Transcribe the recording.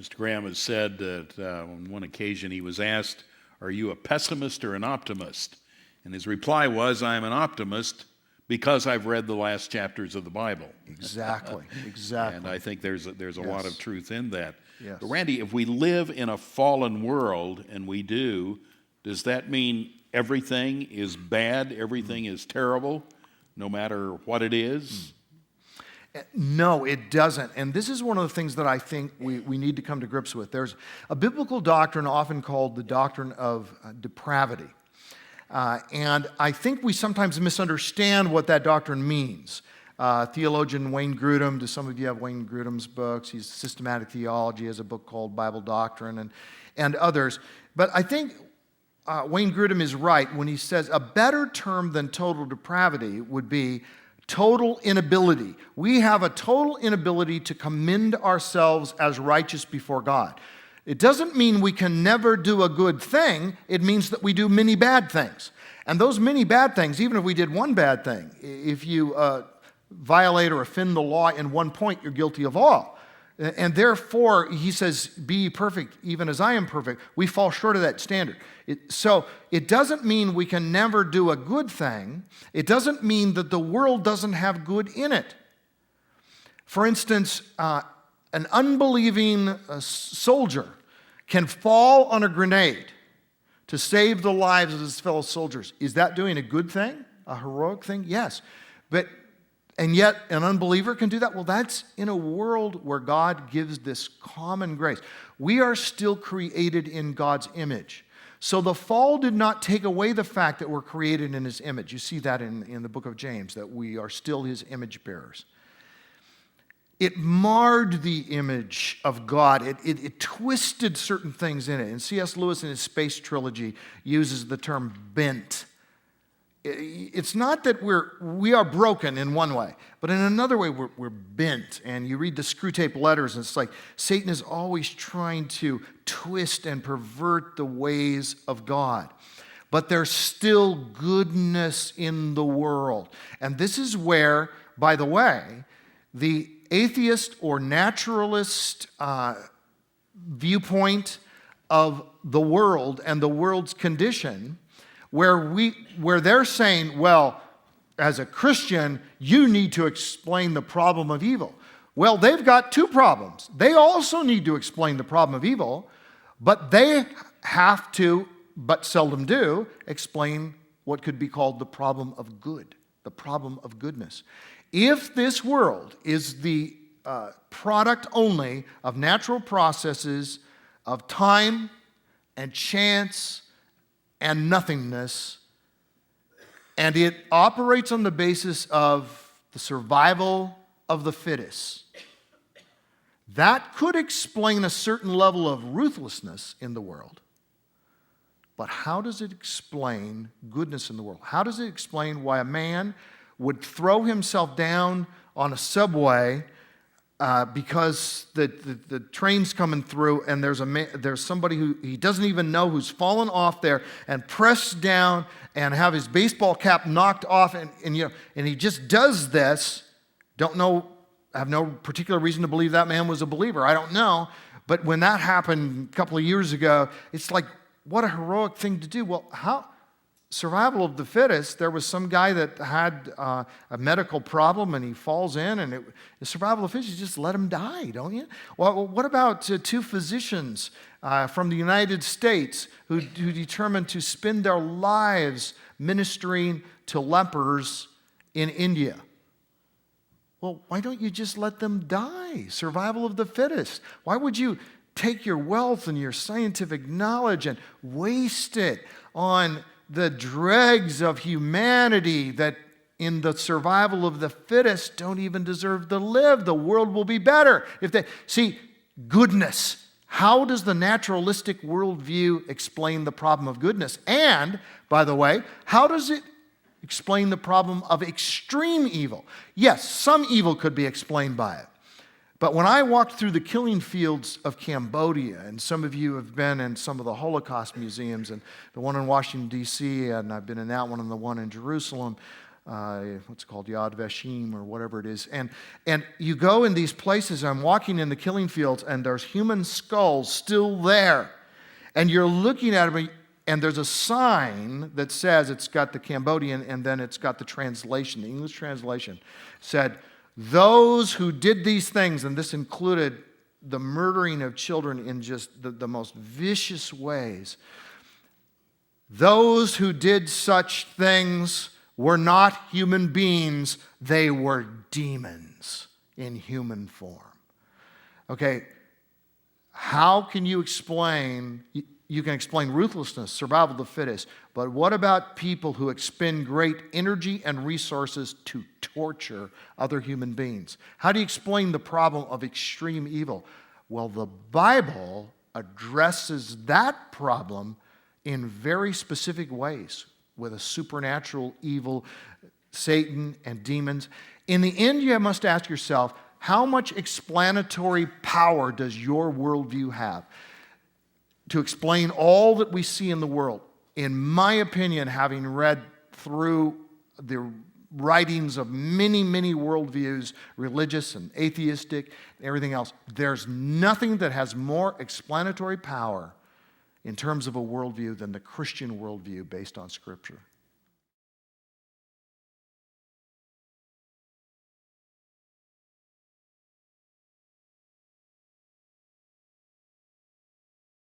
Mr. Graham has said that on one occasion he was asked, "Are you a pessimist or an optimist?" And his reply was, "I'm an optimist because I've read the last chapters of the Bible." Exactly. And I think there's a lot of truth in that. Yes. But Randy, if we live in a fallen world, and we do, does that mean everything is bad, everything is terrible, no matter what it is? No, it doesn't. And this is one of the things that I think we need to come to grips with. There's a biblical doctrine often called the doctrine of depravity. And I think we sometimes misunderstand what that doctrine means. Theologian Wayne Grudem, do some of you have Wayne Grudem's books? He's Systematic Theology, has a book called Bible Doctrine, and others. But I think Wayne Grudem is right when he says a better term than total depravity would be total inability. We have a total inability to commend ourselves as righteous before God. It doesn't mean we can never do a good thing. It means that we do many bad things. And those many bad things, even if we did one bad thing, if you violate or offend the law in one point, you're guilty of all. And therefore, he says, be ye perfect, even as I am perfect. We fall short of that standard. So it doesn't mean we can never do a good thing. It doesn't mean that the world doesn't have good in it. For instance, an unbelieving soldier can fall on a grenade to save the lives of his fellow soldiers. Is that doing a good thing? A heroic thing? Yes. And yet an unbeliever can do that? Well, that's in a world where God gives this common grace. We are still created in God's image. So the fall did not take away the fact that we're created in his image. You see that in the book of James, that we are still his image bearers. It marred the image of God. It twisted certain things in it. And C.S. Lewis in his Space Trilogy uses the term bent. It's not that we are broken in one way, but in another way we're bent. And you read the Screwtape Letters, and it's like Satan is always trying to twist and pervert the ways of God. But there's still goodness in the world. And this is where, by the way, the atheist or naturalist viewpoint of the world and the world's condition, where they're saying, well, as a Christian, you need to explain the problem of evil. Well, they've got two problems. They also need to explain the problem of evil, but they have to, but seldom do, explain what could be called the problem of good, the problem of goodness. If this world is the product only of natural processes of time and chance and nothingness, and it operates on the basis of the survival of the fittest, that could explain a certain level of ruthlessness in the world. But how does it explain goodness in the world? How does it explain why a man would throw himself down on a subway because the train's coming through, and there's somebody who he doesn't even know who's fallen off there and pressed down and have his baseball cap knocked off, and he just does this. Don't know, have no particular reason to believe that man was a believer. I don't know. But when that happened a couple of years ago, it's like, what a heroic thing to do. Well, how? Survival of the fittest. There was some guy that had a medical problem, and he falls in, and the survival of the fittest, you just let him die, don't you? Well, what about two physicians from the United States who determined to spend their lives ministering to lepers in India? Well, why don't you just let them die? Survival of the fittest. Why would you take your wealth and your scientific knowledge and waste it on the dregs of humanity that in the survival of the fittest don't even deserve to live? The world will be better if they see goodness. How does the naturalistic worldview explain the problem of goodness? And, by the way, how does it explain the problem of extreme evil? Yes, some evil could be explained by it. But when I walked through the killing fields of Cambodia, and some of you have been in some of the Holocaust museums, and the one in Washington, D.C., and I've been in that one and the one in Jerusalem, what's it called, Yad Vashem or whatever it is. And you go in these places, I'm walking in the killing fields, and there's human skulls still there. And you're looking at them, and there's a sign that says, it's got the Cambodian, and then it's got the translation, the English translation, said, those who did these things, and this included the murdering of children in just the most vicious ways, those who did such things were not human beings, they were demons in human form. Okay, how can you explain, you can explain ruthlessness, survival of the fittest, but what about people who expend great energy and resources to torture other human beings? How do you explain the problem of extreme evil? Well, the Bible addresses that problem in very specific ways with a supernatural evil, Satan and demons. In the end, you must ask yourself, how much explanatory power does your worldview have to explain all that we see in the world? In my opinion, having read through the writings of many, many worldviews, religious and atheistic, and everything else, there's nothing that has more explanatory power in terms of a worldview than the Christian worldview based on Scripture.